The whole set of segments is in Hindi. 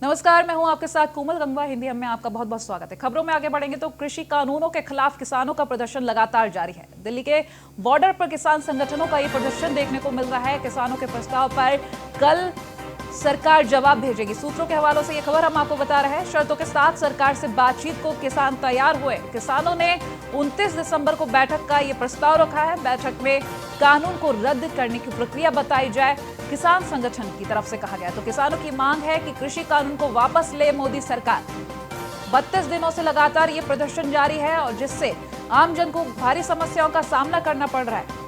नमस्कार, मैं हूं आपके साथ कोमल गंगवा। हिंदी में आपका बहुत बहुत स्वागत है। खबरों में आगे बढ़ेंगे तो कृषि कानूनों के खिलाफ किसानों का प्रदर्शन लगातार जारी है। दिल्ली के बॉर्डर पर किसान संगठनों का ये प्रदर्शन देखने को मिल रहा है। किसानों के प्रस्ताव पर कल सरकार जवाब भेजेगी। सूत्रों के हवालों से ये खबर हम आपको बता रहे हैं। शर्तों के साथ सरकार से बातचीत को किसान तैयार हुए। किसानों ने 29 दिसंबर को बैठक का ये प्रस्ताव रखा है। बैठक में कानून को रद्द करने की प्रक्रिया बताई जाए, किसान संगठन की तरफ से कहा गया। तो किसानों की मांग है कि कृषि कानून को वापस ले मोदी सरकार। 32 दिनों से लगातार ये प्रदर्शन जारी है और जिससे आम जन को भारी समस्याओं का सामना करना पड़ रहा है।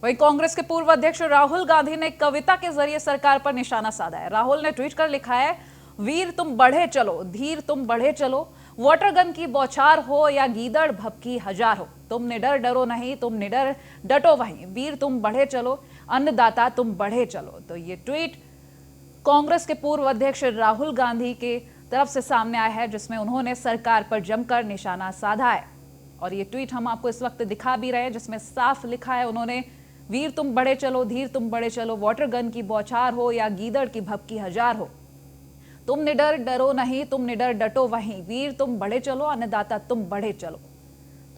वहीं कांग्रेस के पूर्व अध्यक्ष राहुल गांधी ने कविता के जरिए सरकार पर निशाना साधा है। राहुल ने ट्वीट कर लिखा है, वीर तुम बढ़े चलो, धीर तुम बढ़े चलो, वाटर गन की बौछार हो या गीदड़ भभकी हजार हो, तुम निडर डरो नहीं, तुम निडर डटो वहीं, वीर तुम बढ़े चलो, अन्नदाता तुम बढ़े चलो। तो ये ट्वीट कांग्रेस के पूर्व अध्यक्ष राहुल गांधी के तरफ से सामने आया है, जिसमें उन्होंने सरकार पर जमकर निशाना साधा है। और ये ट्वीट हम आपको इस वक्त दिखा भी रहे हैं, जिसमें साफ लिखा है उन्होंने, वीर तुम बढ़े चलो, धीर तुम बढ़े चलो, वाटर गन की बौछार हो या गीदड़ की भभकी हजार हो, तुम निडर डरो नहीं, तुम निडर डटो वहीं, वीर तुम बढ़े चलो, अन्नदाता तुम बढ़े चलो।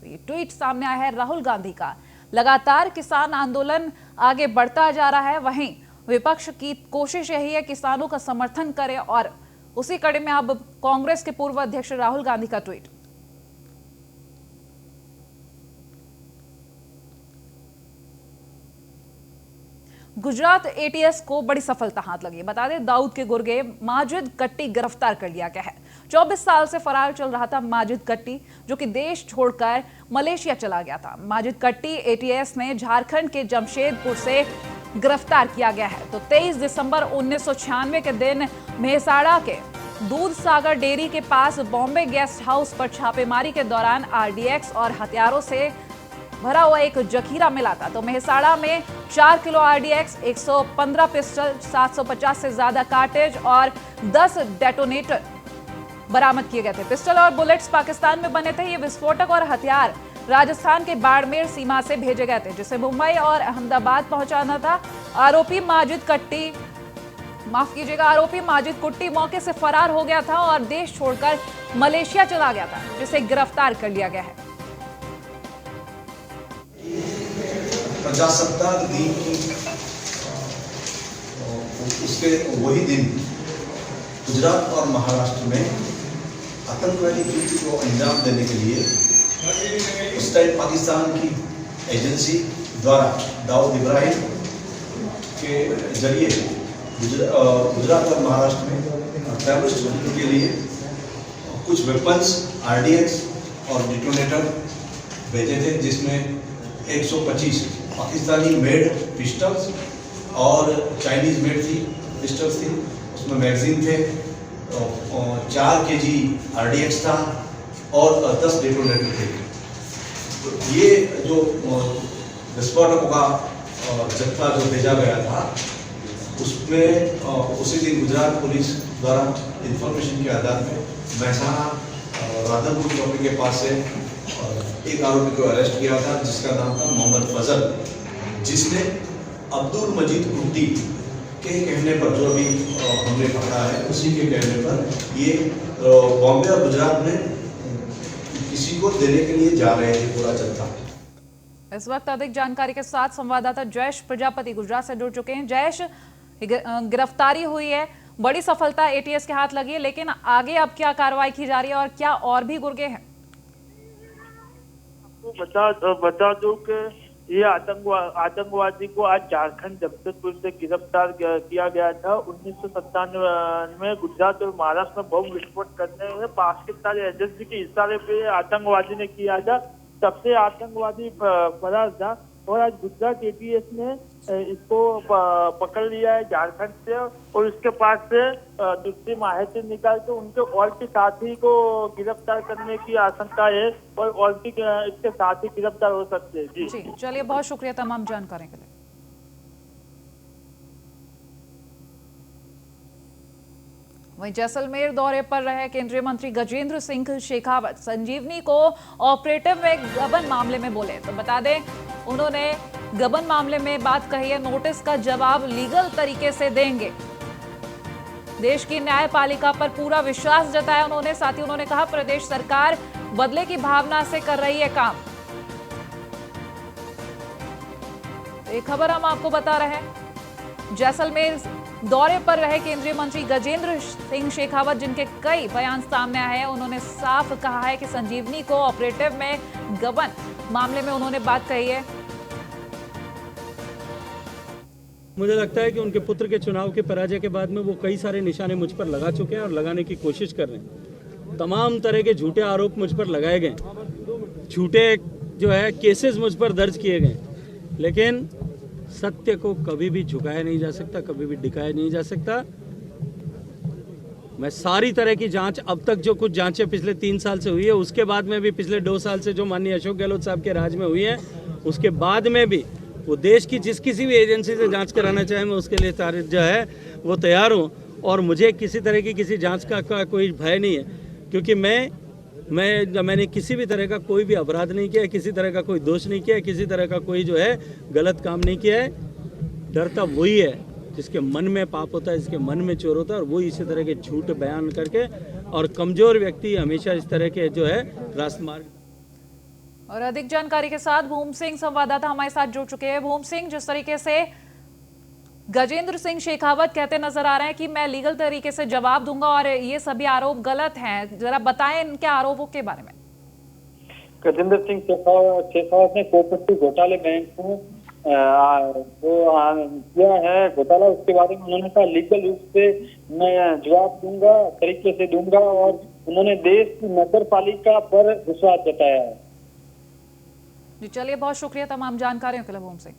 तो ये ट्वीट सामने आया है राहुल गांधी का। लगातार किसान आंदोलन आगे बढ़ता जा रहा है। वहीं विपक्ष की कोशिश यही है किसानों का समर्थन करे और उसी कड़ी में अब कांग्रेस के पूर्व अध्यक्ष राहुल गांधी का ट्वीट। गुजरात एटीएस को बड़ी सफलता हाथ लगी। बता दें, दाऊद के गुर्गे माजिद कट्टी गिरफ्तार कर लिया गया है। 24 साल से फरार चल रहा था माजिद कट्टी, जो कि देश छोड़कर मलेशिया चला गया था। माजिद कट्टी एटीएस ने झारखंड के जमशेदपुर से गिरफ्तार किया गया है। तो 23 दिसंबर 1996 के दिन मेहसाणा के दूध सागर डेयरी के पास बॉम्बे गेस्ट हाउस पर छापेमारी के दौरान आरडीएक्स और हथियारों से भरा हुआ एक जखीरा मिला था। तो मेहसाणा में 4 किलो आरडीएक्स, 115 पिस्टल, 750 से ज्यादा कार्टेज और 10 डेटोनेटर बरामद किए गए थे। पिस्टल और बुलेट्स पाकिस्तान में बने थे। ये विस्फोटक और हथियार राजस्थान के बाड़मेर सीमा से भेजे गए थे, जिसे मुंबई और अहमदाबाद पहुंचाना था। आरोपी माजिद कुट्टी मौके से फरार हो गया था और देश छोड़कर मलेशिया चला गया था, जिसे गिरफ्तार कर लिया गया है। प्रजासत्ताक दिन की उसके वही दिन गुजरात और महाराष्ट्र में आतंकवादी कृत्य को अंजाम देने के लिए उस टाइम पाकिस्तान की एजेंसी द्वारा दाऊद इब्राहिम के जरिए गुजरात और महाराष्ट्र में टेररिस्ट के लिए कुछ वेपन्स, आरडीएक्स और डिटोनेटर भेजे थे, जिसमें 125 पाकिस्तानी मेड पिस्टल्स और चाइनीज मेड थी पिस्टल्स थी। उसमें मैगजीन थे, 4 केजी आरडीएक्स था और 10 डेटोनेटर थे। तो ये जो विस्फोटकों का जत्था जो भेजा गया था, उसमें उसी दिन गुजरात पुलिस द्वारा इंफॉर्मेशन के आधार में मेहसाणा राधनपुर चौकी के पास से एक आरोपी को अरेस्ट किया था, जिसका नाम था मोहम्मद फजल, जिसने अब्दुल मजीद कुट्टी के कहने पर, जो अभी हमने पकड़ा है उसी के कहने पर, ये बॉम्बे और गुजरात में किसी को देने के लिए जा रहे थे पूरा जत्था। इस वक्त अधिक जानकारी के साथ संवाददाता जयेश प्रजापति गुजरात से जुड़ चुके हैं। जयेश, गिरफ्तारी हुई है, बड़ी सफलता एटीएस के हाथ लगी है, लेकिन आगे अब क्या कार्रवाई की जा रही है और क्या और भी गुर्गे हैं? बता दो कि ये आतंकवादी को आज झारखंड जमशेदपुर से गिरफ्तार किया गया था। 1997 में गुजरात और महाराष्ट्र में बम विस्फोट करने में पाकिस्तानी एजेंसी के इशारे पे आतंकवादी ने किया था। तब से आतंकवादी फरार था और आज गुजरात एटीएस ने इसको पकड़ लिया है झारखंड से और इसके पास से दूसरी माहिती निकाल के उनके और के साथी को गिरफ्तार करने की आशंका है और भी इसके साथी गिरफ्तार हो सकते हैं। जी, चलिए, बहुत शुक्रिया तमाम जानकारी के लिए। वहीं जैसलमेर दौरे पर रहे केंद्रीय मंत्री गजेंद्र सिंह शेखावत संजीवनी को ऑपरेटिव में गबन मामले में बोले। तो बता दें, उन्होंने गबन मामले में बात कही है, नोटिस का जवाब लीगल तरीके से देंगे। देश की न्यायपालिका पर पूरा विश्वास जताया उन्होंने। साथ ही उन्होंने कहा, प्रदेश सरकार बदले की भावना से कर रही है काम। एक खबर हम आपको बता रहे हैं, जैसलमेर दौरे पर रहे केंद्रीय मंत्री गजेंद्र सिंह शेखावत, जिनके कई बयान सामने आए हैं। उन्होंने साफ कहा है कि संजीवनी को ऑपरेटिव में गबन मामले में उन्होंने बात कही है। मुझे लगता है कि उनके पुत्र के चुनाव के पराजय के बाद में वो कई सारे निशाने मुझ पर लगा चुके हैं और लगाने की कोशिश कर रहे हैं। तमाम तरह के झूठे आरोप मुझ पर लगाए गए, झूठे जो है केसेस मुझ पर दर्ज किए गए, लेकिन सत्य को कभी भी झुकाया नहीं जा सकता, कभी भी डिकाया नहीं जा सकता। मैं सारी तरह की जांच, अब तक जो कुछ जांचें पिछले 3 साल से हुई है, उसके बाद में भी पिछले 2 साल से जो माननीय अशोक गहलोत साहब के राज में हुई है, उसके बाद में भी वो देश की जिस किसी भी एजेंसी से जांच कराना चाहे, मैं उसके लिए जो है वो तैयार हूँ। और मुझे किसी तरह की किसी जांच का कोई भय नहीं है, क्योंकि मैंने किसी भी तरह का कोई भी अपराध नहीं किया है, किसी तरह का कोई दोष नहीं किया है, किसी तरह का कोई जो है गलत काम नहीं किया है। डरता वही है जिसके मन में पाप होता है, जिसके मन में चोर होता है, और वो इसी तरह के झूठ बयान करके, और कमजोर व्यक्ति हमेशा इस तरह के जो है राजमार्ग। और अधिक जानकारी के साथ भूम सिंह संवाददाता हमारे साथ जुड़ चुके हैं। भूम सिंह, जिस तरीके से गजेंद्र सिंह शेखावत कहते नजर आ रहे हैं कि मैं लीगल तरीके से जवाब दूंगा और ये सभी आरोप गलत हैं, जरा बताएं इनके आरोपों के बारे में। गजेंद्र सिंह शेखावत ने कोऑपरेटिव घोटाले बैंक को किया है घोटाला, उसके बारे में उन्होंने कहा लीगल रूप से मैं जवाब दूंगा, तरीके से दूंगा, और उन्होंने देश की नगर पालिका पर विश्वास जताया है। जी चलिए, बहुत शुक्रिया तमाम जानकारियों के लिए भूम सिंह।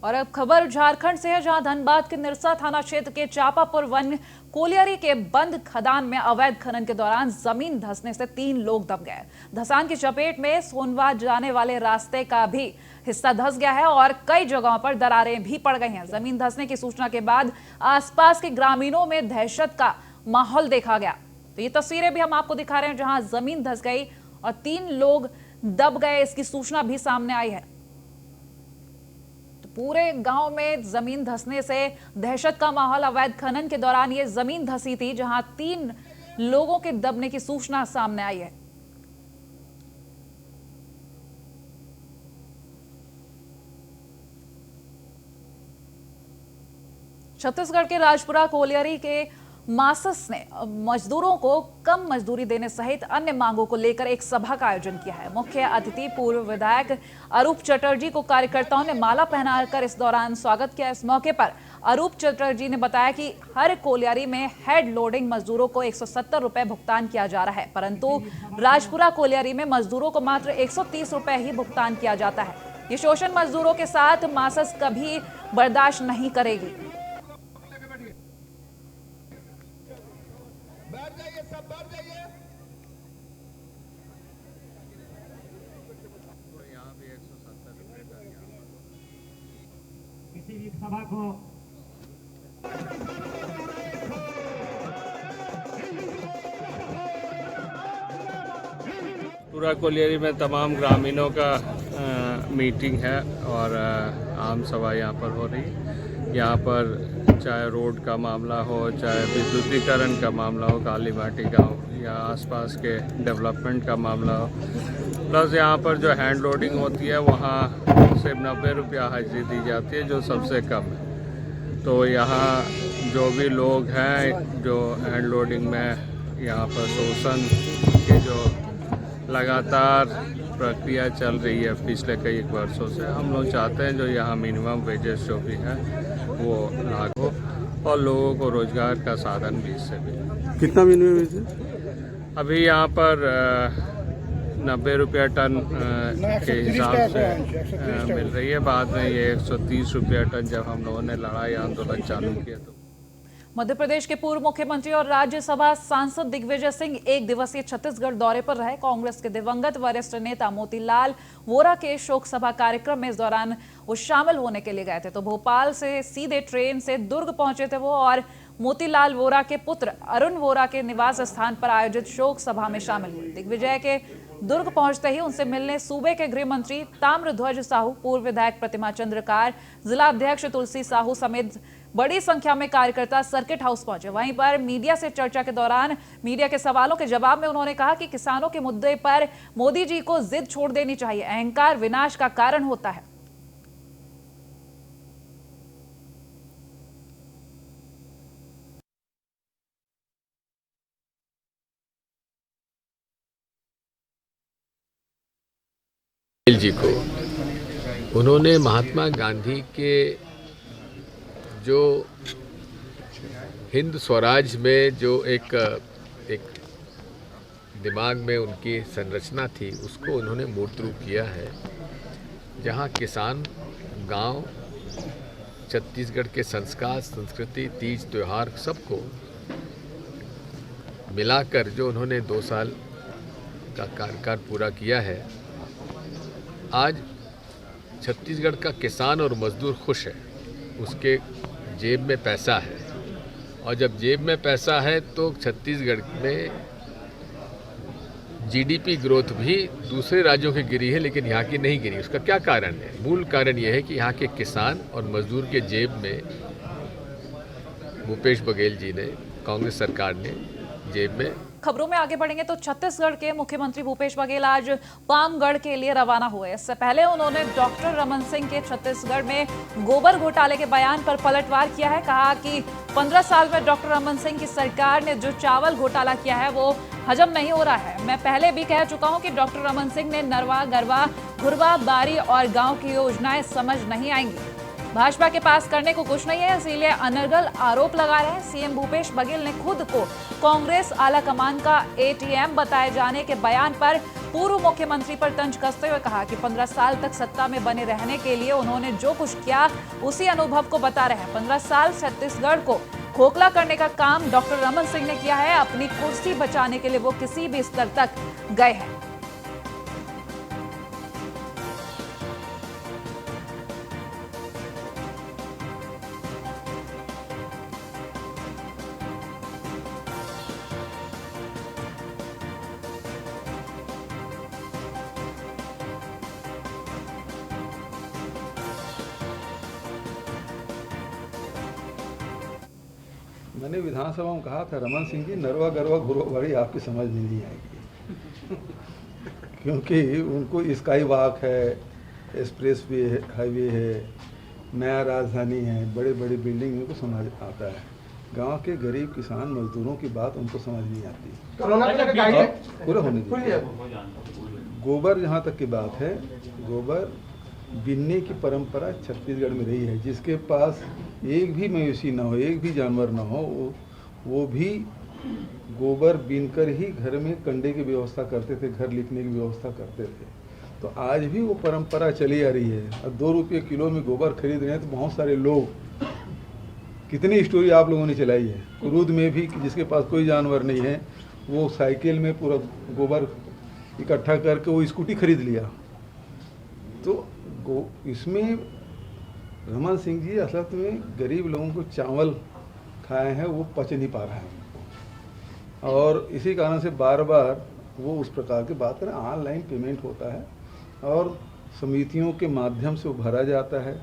और अब खबर झारखंड से है, जहां धनबाद के निरसा थाना क्षेत्र के चापापुर वन कोलियरी के बंद खदान में अवैध खनन के दौरान जमीन धंसने से 3 लोग दब गए। धसान की चपेट में सोनवा जाने वाले रास्ते का भी हिस्सा धंस गया है और कई जगहों पर दरारें भी पड़ गई हैं। जमीन धंसने की सूचना के बाद आसपास के ग्रामीणों में दहशत का माहौल देखा गया। तो ये तस्वीरें भी हम आपको दिखा रहे हैं, जहां जमीन धंस गई और 3 लोग दब गए, इसकी सूचना भी सामने आई है। तो पूरे गांव में जमीन धंसने से दहशत का माहौल, अवैध खनन के दौरान ये जमीन धंसी थी, जहां 3 लोगों के दबने की सूचना सामने आई है। छत्तीसगढ़ के राजपुरा कोलियरी के मासस ने मजदूरों को कम मजदूरी देने सहित अन्य मांगों को लेकर एक सभा का आयोजन किया है। मुख्य अतिथि पूर्व विधायक अरूप चटर्जी को कार्यकर्ताओं ने माला पहनाकर इस दौरान स्वागत किया। इस मौके पर अरूप चटर्जी ने बताया कि हर कोलियरी में हेड लोडिंग मजदूरों को 170 रुपए भुगतान किया जा रहा है, परंतु राजपुरा कोलियरी में मजदूरों को मात्र 130 रुपए ही भुगतान किया जाता है। ये शोषण मजदूरों के साथ मासस कभी बर्दाश्त नहीं करेगी। किसी भी सभा को पूरा कोलियरी में तमाम ग्रामीणों का मीटिंग है और आम सभा यहाँ पर हो रही है। यहाँ पर चाहे रोड का मामला हो, चाहे विद्युतीकरण का मामला हो, काली माटी का हो, या आसपास के डेवलपमेंट का मामला हो, प्लस यहाँ पर जो हैंड लोडिंग होती है वहाँ सिर्फ 90 रुपया हाजिरी दी जाती है, जो सबसे कम है। तो यहाँ जो भी लोग हैं जो हैंड लोडिंग में यहाँ पर शोषण के जो लगातार प्रक्रिया चल रही है पिछले कई वर्षों से, हम लोग चाहते हैं जो यहाँ मिनिमम वेजेस जो भी है वो लागू और लोगों को रोजगार का साधन भी इससे मिले। कितना मिनिमम वेजेस? अभी यहाँ पर 90 रुपया टन के हिसाब से मिल रही है। बाद में ये 130 रुपया टन जब हम लोगों ने लड़ाई आंदोलन चालू किया तो मध्य प्रदेश के पूर्व मुख्यमंत्री और राज्यसभा सांसद दिग्विजय सिंह एक दिवसीय छत्तीसगढ़ दौरे पर रहे। कांग्रेस के दिवंगत वरिष्ठ नेता मोतीलाल वोरा के शोक सभा कार्यक्रम में इस दौरान वो शामिल होने के लिए गए थे। तो भोपाल से सीधे ट्रेन से दुर्ग पहुंचे थे वो और मोतीलाल वोरा के पुत्र अरुण वोरा के निवास स्थान पर आयोजित शोक सभा में शामिल हुए। दिग्विजय के दुर्ग पहुंचते ही उनसे मिलने सूबे के गृह मंत्री ताम्रध्वज साहू, पूर्व विधायक प्रतिमा चंद्रकार, जिला अध्यक्ष तुलसी साहू समेत बड़ी संख्या में कार्यकर्ता सर्किट हाउस पहुंचे। वहीं पर मीडिया से चर्चा के दौरान मीडिया के सवालों के जवाब में उन्होंने कहा कि किसानों के मुद्दे पर मोदी जी को जिद छोड़ देनी चाहिए। अहंकार विनाश का कारण होता है। जी को उन्होंने महात्मा गांधी के जो हिंद स्वराज में जो एक दिमाग में उनकी संरचना थी, उसको उन्होंने मूर्त रूप किया है। जहां किसान, गांव, छत्तीसगढ़ के संस्कार, संस्कृति, तीज त्योहार सबको मिलाकर जो उन्होंने 2 साल का कार्यकाल पूरा किया है, आज छत्तीसगढ़ का किसान और मजदूर खुश है। उसके जेब में पैसा है, और जब जेब में पैसा है तो छत्तीसगढ़ में जीडीपी ग्रोथ भी दूसरे राज्यों की गिरी है, लेकिन यहाँ की नहीं गिरी। उसका क्या कारण है? मूल कारण यह है कि यहाँ के किसान और मजदूर के जेब में भूपेश बघेल जी ने, कांग्रेस सरकार ने जेब में। खबरों में आगे बढ़ेंगे तो छत्तीसगढ़ के मुख्यमंत्री भूपेश बघेल आज पामगढ़ के लिए रवाना हुए। इससे पहले उन्होंने डॉक्टर रमन सिंह के छत्तीसगढ़ में गोबर घोटाले के बयान पर पलटवार किया है। कहा कि 15 साल में डॉक्टर रमन सिंह की सरकार ने जो चावल घोटाला किया है वो हजम नहीं हो रहा है। मैं पहले भी कह चुका हूं कि डॉक्टर रमन सिंह ने नरवा, गरवा, घुरवा, बारी और गांव की योजनाएं समझ नहीं आएंगी। भाजपा के पास करने को कुछ नहीं है, इसीलिए अनर्गल आरोप लगा रहे हैं। सीएम भूपेश बघेल ने खुद को कांग्रेस आला कमान का एटीएम बताए जाने के बयान पर पूर्व मुख्यमंत्री पर तंज कसते हुए कहा कि 15 साल तक सत्ता में बने रहने के लिए उन्होंने जो कुछ किया उसी अनुभव को बता रहे हैं। 15 साल छत्तीसगढ़ को खोखला करने का काम डॉक्टर रमन सिंह ने किया है। अपनी कुर्सी बचाने के लिए वो किसी भी स्तर तक गए हैं। मैंने विधानसभा में कहा था, रमन सिंह जी, नरवा, गरवा, घुरवा, बारी आपकी समझ में नहीं आएगी क्योंकि उनको स्काई वॉक है, एक्सप्रेस वे है, हाईवे है, नया राजधानी है, बड़े बड़े बिल्डिंग उनको समझ आता है। गांव के गरीब किसान मजदूरों की बात उनको समझ नहीं आती। पूरा होने दीजिए। गोबर, जहाँ तक की बात है, गोबर बीनने की परंपरा छत्तीसगढ़ में रही है। जिसके पास एक भी मवेशी ना हो, एक भी जानवर ना हो, वो भी गोबर बीनकर ही घर में कंडे की व्यवस्था करते थे, घर लिपने की व्यवस्था करते थे। तो आज भी वो परंपरा चली आ रही है। अब 2 रुपये किलो में गोबर खरीद रहे हैं तो बहुत सारे लोग, कितनी स्टोरी आप लोगों ने चलाई है। कुरूद में भी जिसके पास कोई जानवर नहीं है, वो साइकिल में पूरा गोबर इकट्ठा करके वो स्कूटी खरीद लिया। तो इसमें रमन सिंह जी असल में गरीब लोगों को चावल खाए हैं, वो पच नहीं पा रहा है उनको, और इसी कारण से बार बार वो उस प्रकार की बात करें। ऑनलाइन पेमेंट होता है और समितियों के माध्यम से वो भरा जाता है,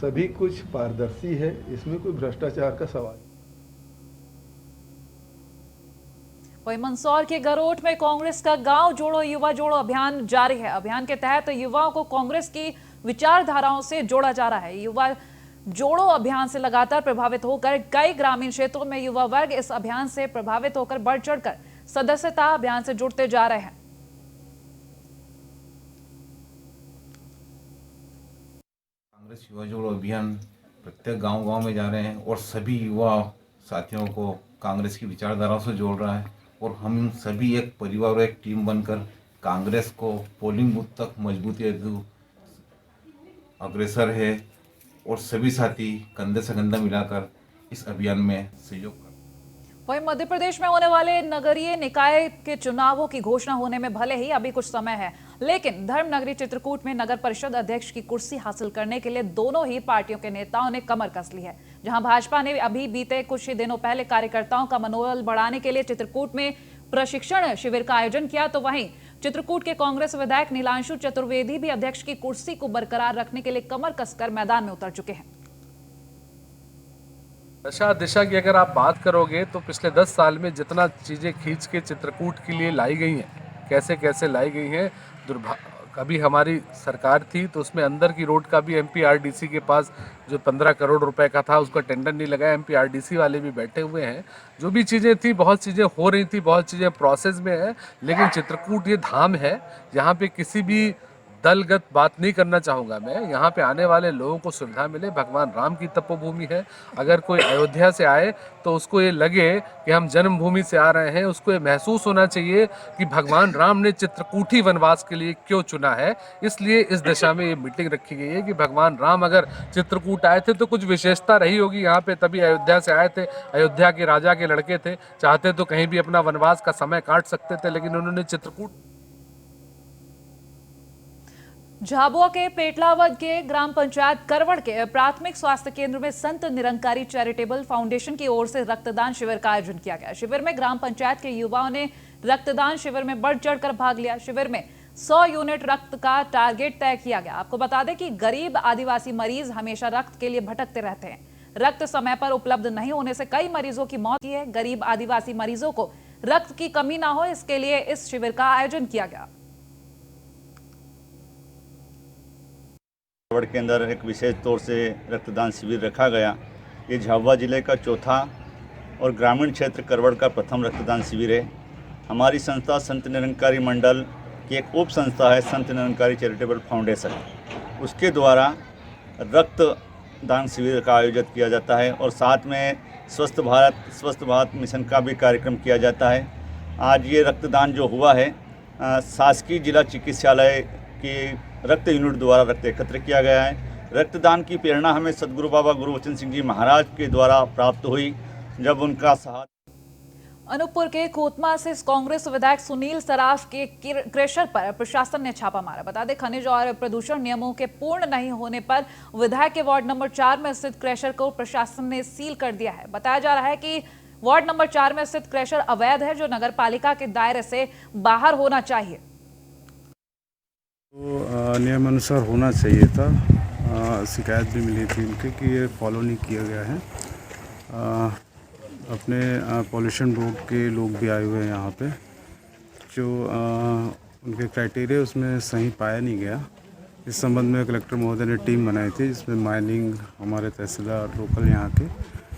सभी कुछ पारदर्शी है, इसमें कोई भ्रष्टाचार का सवाल। वहीं मंदसौर के गरोठ में कांग्रेस का गांव जोड़ो युवा जोड़ो अभियान जारी है। अभियान के तहत युवाओं को कांग्रेस की विचारधाराओं से जोड़ा जा रहा है। युवा जोड़ो अभियान से लगातार प्रभावित होकर कई ग्रामीण क्षेत्रों में युवा वर्ग इस अभियान से प्रभावित होकर बढ़ चढ़कर सदस्यता अभियान से जुड़ते जा रहे हैं। कांग्रेस युवा जोड़ो अभियान प्रत्येक गांव-गांव में जा रहे हैं और सभी युवा साथियों को कांग्रेस की विचारधाराओं से जोड़ रहा है, और हम सभी एक परिवार और एक टीम बनकर कांग्रेस को पोलिंग बूथ तक मजबूती हेतु अग्रसर है, और सभी साथी कंधे से कंधा मिलाकर इस अभियान में सहयोग कर। वहीं मध्य प्रदेश में होने वाले नगरीय निकाय के चुनावों की घोषणा होने में भले ही अभी कुछ समय है, लेकिन धर्मनगरी चित्रकूट में नगर परिषद अध्यक्ष की कुर्सी हासिल करने के लिए दोनों ही पार्टियों के नेताओं ने कमर कस ली है। जहां भाजपा ने अभी बीते कुछ ही दिनों पहले कार्यकर्ताओं का मनोबल बढ़ाने के लिए चित्रकूट में प्रशिक्षण शिविर का आयोजन किया, तो वहीं चित्रकूट के कांग्रेस विधायक नीलांशु चतुर्वेदी भी अध्यक्ष की कुर्सी को बरकरार रखने के लिए कमर कसकर मैदान में उतर चुके हैं। दशा दिशा की अगर आप बात करोगे तो पिछले 10 साल में जितना चीज़ें खींच के चित्रकूट के लिए लाई गई हैं, कैसे कैसे लाई गई हैं। अभी हमारी सरकार थी तो उसमें अंदर की रोड का भी एमपीआरडीसी के पास जो 15 करोड़ रुपए का था उसका टेंडर नहीं लगा। एमपीआरडीसी वाले भी बैठे हुए हैं। जो भी चीज़ें थी, बहुत चीज़ें हो रही थी, बहुत चीज़ें प्रोसेस में है। लेकिन चित्रकूट ये धाम है जहाँ पे किसी भी दलगत बात नहीं करना चाहूँगा मैं। यहाँ पे आने वाले लोगों को सुविधा मिले। भगवान राम की तपोभूमि है। अगर कोई अयोध्या से आए तो उसको ये लगे कि हम जन्मभूमि से आ रहे हैं। उसको ये महसूस होना चाहिए कि भगवान राम ने चित्रकूट ही वनवास के लिए क्यों चुना है। इसलिए इस दिशा में ये मीटिंग रखी गई है कि भगवान राम अगर चित्रकूट आए थे तो कुछ विशेषता रही होगी यहाँ पे, तभी अयोध्या से आए थे। अयोध्या के राजा के लड़के थे, चाहते तो कहीं भी अपना वनवास का समय काट सकते थे, लेकिन उन्होंने चित्रकूट। झाबुआ के पेटलावद के ग्राम पंचायत करवड़ के प्राथमिक स्वास्थ्य केंद्र में संत निरंकारी चैरिटेबल फाउंडेशन की ओर से रक्तदान शिविर का आयोजन किया गया। शिविर में ग्राम पंचायत के युवाओं ने रक्तदान शिविर में बढ़ चढ़कर भाग लिया। शिविर में 100 यूनिट रक्त का टारगेट तय किया गया। आपको बता दें कि गरीब आदिवासी मरीज हमेशा रक्त के लिए भटकते रहते हैं। रक्त समय पर उपलब्ध नहीं होने से कई मरीजों की मौत हुई है। गरीब आदिवासी मरीजों को रक्त की कमी ना हो, इसके लिए इस शिविर का आयोजन किया गया। करवड़ के अंदर एक विशेष तौर से रक्तदान शिविर रखा गया। ये झाबुआ जिले का चौथा और ग्रामीण क्षेत्र करवड़ का प्रथम रक्तदान शिविर है। हमारी संस्था संत निरंकारी मंडल की एक उप संस्था है संत निरंकारी चैरिटेबल फाउंडेशन, उसके द्वारा रक्तदान शिविर का आयोजन किया जाता है और साथ में स्वस्थ भारत मिशन का भी कार्यक्रम किया जाता है। आज ये रक्तदान जो हुआ है शासकीय जिला चिकित्सालय की रक्त यूनिट द्वारा रक्त एकत्र किया गया है। रक्तदान की प्रेरणा हमें सदगुरु बाबा गुरुवचन सिंह जी महाराज के द्वारा प्राप्त हुई, जब उनका साथ। अनूपपुर के कोतमा से कांग्रेस विधायक सुनील सराफ के क्रेशर पर प्रशासन ने छापा मारा। बता दें, खनिज और प्रदूषण नियमों के पूर्ण नहीं होने पर विधायक के वार्ड नंबर 4 में स्थित क्रेशर को प्रशासन ने सील कर दिया है। बताया जा रहा है कि वार्ड नंबर 4 में स्थित क्रेशर अवैध है, जो नगर पालिका के दायरे से बाहर होना चाहिए। तो नियमानुसार होना चाहिए था। शिकायत भी मिली थी उनके कि ये फॉलो नहीं किया गया है। अपने पॉल्यूशन बोर्ड के लोग भी आए हुए हैं यहाँ पे, जो उनके क्राइटेरिया उसमें सही पाया नहीं गया। इस संबंध में कलेक्टर महोदय ने टीम बनाई थी, जिसमें माइनिंग, हमारे तहसीलदार, लोकल यहाँ के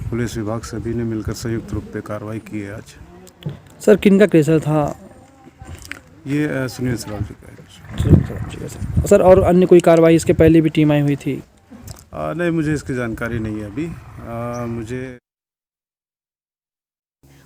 पुलिस विभाग सभी ने मिलकर संयुक्त रूप से कार्रवाई की है। आज सर किन का क्रेशर था? ये सुनील सराफ जी का है। सर और अन्य कोई कार्रवाई इसके पहले भी टीम आई हुई थी? नहीं, मुझे इसकी जानकारी नहीं है अभी। मुझे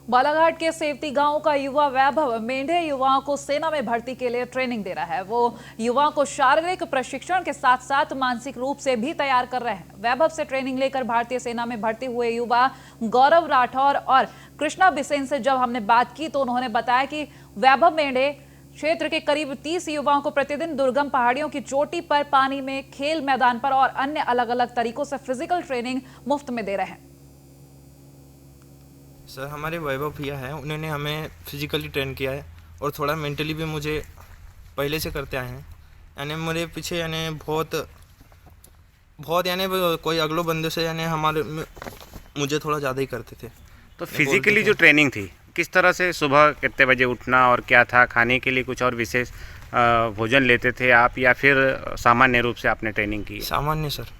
बालाघाट के सेवती गांव का युवा वैभव मेंढे युवाओं को सेना में भर्ती के लिए ट्रेनिंग दे रहा है। वो युवाओं को शारीरिक प्रशिक्षण के साथ साथ मानसिक रूप से भी तैयार कर रहे हैं। वैभव से ट्रेनिंग लेकर भारतीय सेना में भर्ती हुए युवा गौरव राठौर और कृष्णा बिसेन से जब हमने बात की तो उन्होंने बताया कि वैभव मेंढे क्षेत्र के करीब 30 युवाओं को प्रतिदिन दुर्गम पहाड़ियों की चोटी पर, पानी में, खेल मैदान पर और अन्य अलग अलग तरीकों से फिजिकल ट्रेनिंग मुफ्त में दे रहे हैं। सर हमारे वैभव भैया हैं, उन्होंने हमें फिजिकली ट्रेन किया है और थोड़ा मेंटली भी मुझे पहले से करते आए हैं। यानी मेरे पीछे यानी बहुत यानी कोई अगले बंदे से यानी हमारे मुझे थोड़ा ज़्यादा ही करते थे। तो फिजिकली जो ट्रेनिंग थी, किस तरह से सुबह कितने बजे उठना और क्या था, खाने के लिए कुछ और विशेष भोजन लेते थे आप या फिर सामान्य रूप से आपने ट्रेनिंग की? सामान्य सर।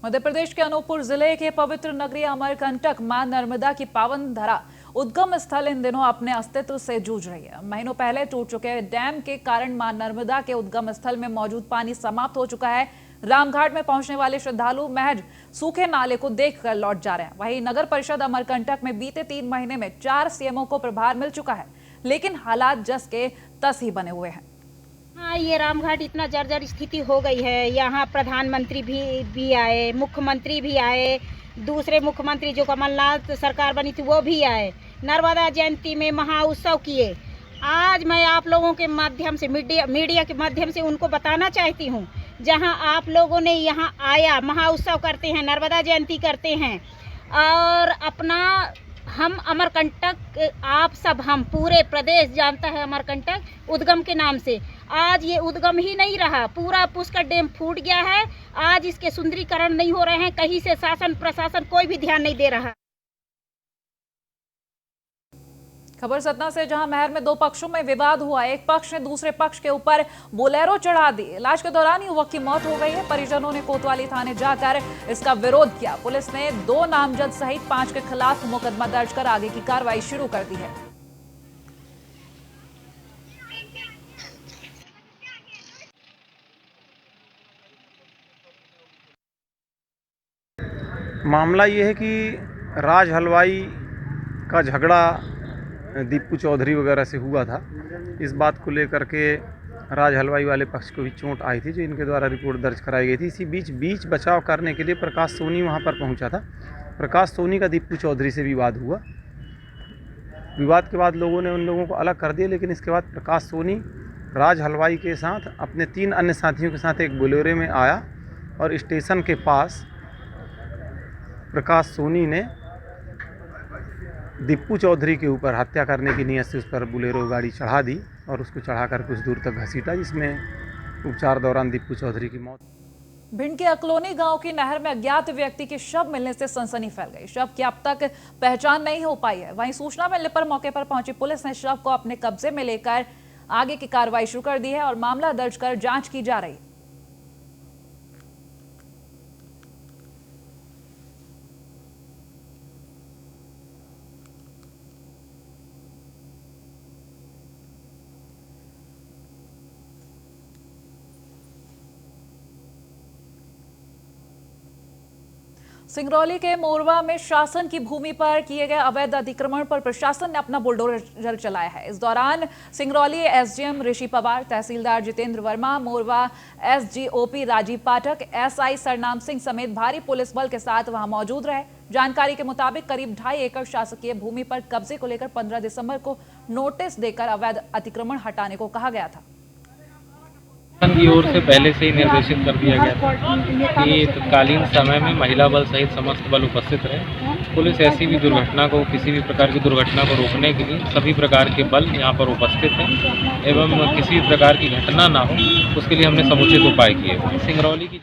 मध्य प्रदेश के अनूपपुर जिले के पवित्र नगरी अमरकंटक मां नर्मदा की पावन धरा उद्गम स्थल इन दिनों अपने अस्तित्व से जूझ रही है। महीनों पहले टूट चुके डैम के कारण मां नर्मदा के उद्गम स्थल में मौजूद पानी समाप्त हो चुका है। रामघाट में पहुंचने वाले श्रद्धालु महज सूखे नाले को देखकर लौट जा रहे हैं। वहीं नगर परिषद अमरकंटक में बीते 3 महीने में 4 सीएमओ को प्रभार मिल चुका है, लेकिन हालात जस के तस ही बने हुए हैं। हाँ, ये रामघाट इतना जर्जर स्थिति हो गई है। यहाँ प्रधानमंत्री भी आए, मुख्यमंत्री भी आए, दूसरे मुख्यमंत्री जो कमलनाथ सरकार बनी थी वो भी आए, नर्मदा जयंती में महाउत्सव किए। आज मैं आप लोगों के माध्यम से मीडिया के माध्यम से उनको बताना चाहती हूँ, जहाँ आप लोगों ने यहाँ आया, महाउत्सव करते हैं, नर्मदा जयंती करते हैं और अपना हम अमरकंटक, आप सब, हम पूरे प्रदेश जानता है अमरकंटक उद्गम के नाम से। आज ये उद्गम ही नहीं रहा, पूरा पुष्कर डैम फूट गया है। आज इसके सुंदरीकरण नहीं हो रहे हैं, कहीं से शासन प्रशासन कोई भी ध्यान नहीं दे रहा। खबर सतना से, जहां महर में दो पक्षों में विवाद हुआ। एक पक्ष ने दूसरे पक्ष के ऊपर बोलेरो चढ़ा दी। इलाज के दौरान युवक की मौत हो गई है। परिजनों ने कोतवाली थाने जाकर इसका विरोध किया। पुलिस ने 2 नामजद सहित 5 के खिलाफ मुकदमा दर्ज कर आगे की कार्रवाई शुरू कर दी है। मामला ये है कि राज हलवाई का झगड़ा दीपू चौधरी वगैरह से हुआ था। इस बात को लेकर के राज हलवाई वाले पक्ष को भी चोट आई थी, जो इनके द्वारा रिपोर्ट दर्ज कराई गई थी। इसी बीच बचाव करने के लिए प्रकाश सोनी वहां पर पहुंचा था। प्रकाश सोनी का दीपू चौधरी से विवाद हुआ। विवाद के बाद लोगों ने उन लोगों को अलग कर दिया, लेकिन इसके बाद प्रकाश सोनी राज हलवाई के साथ अपने 3 अन्य साथियों के साथ एक बोलेरो में आया और स्टेशन के पास प्रकाश सोनी ने दीपू चौधरी के ऊपर हत्या करने की नीयत से उस पर बोलेरो गाड़ी चढ़ा दी और उसको चढ़ाकर कुछ दूर तक घसीटा, जिसमें उपचार दौरान दीपू चौधरी की मौत। भिंड के अकलोनी गांव की नहर में अज्ञात व्यक्ति के शव मिलने से सनसनी फैल गई। शव की अब तक पहचान नहीं हो पाई है। वहीं सूचना मिलने पर मौके पर पहुंची पुलिस ने शव को अपने कब्जे में लेकर आगे की कार्रवाई शुरू कर दी है और मामला दर्ज कर जांच की जा रही है। सिंगरौली के मोरवा में शासन की भूमि पर किए गए अवैध अतिक्रमण पर प्रशासन ने अपना बुलडोजर चलाया है। इस दौरान सिंगरौली एसडीएम ऋषि पवार, तहसीलदार जितेंद्र वर्मा, मोरवा एसडीओपी राजीव पाठक, एसआई सरनाम सिंह समेत भारी पुलिस बल के साथ वहां मौजूद रहे। जानकारी के मुताबिक करीब 2.5 एकड़ शासकीय भूमि पर कब्जे को लेकर 15 दिसंबर को नोटिस देकर अवैध अतिक्रमण हटाने को कहा गया था। की ओर से पहले से ही निर्देशित कर दिया गया था कि तत्कालीन समय में महिला बल सहित समस्त बल उपस्थित रहे। पुलिस ऐसी भी दुर्घटना को, किसी भी प्रकार की दुर्घटना को रोकने के लिए सभी प्रकार के बल यहाँ पर उपस्थित हैं एवं किसी भी प्रकार की घटना ना हो उसके लिए हमने समुचित उपाय किए। सिंगरौली की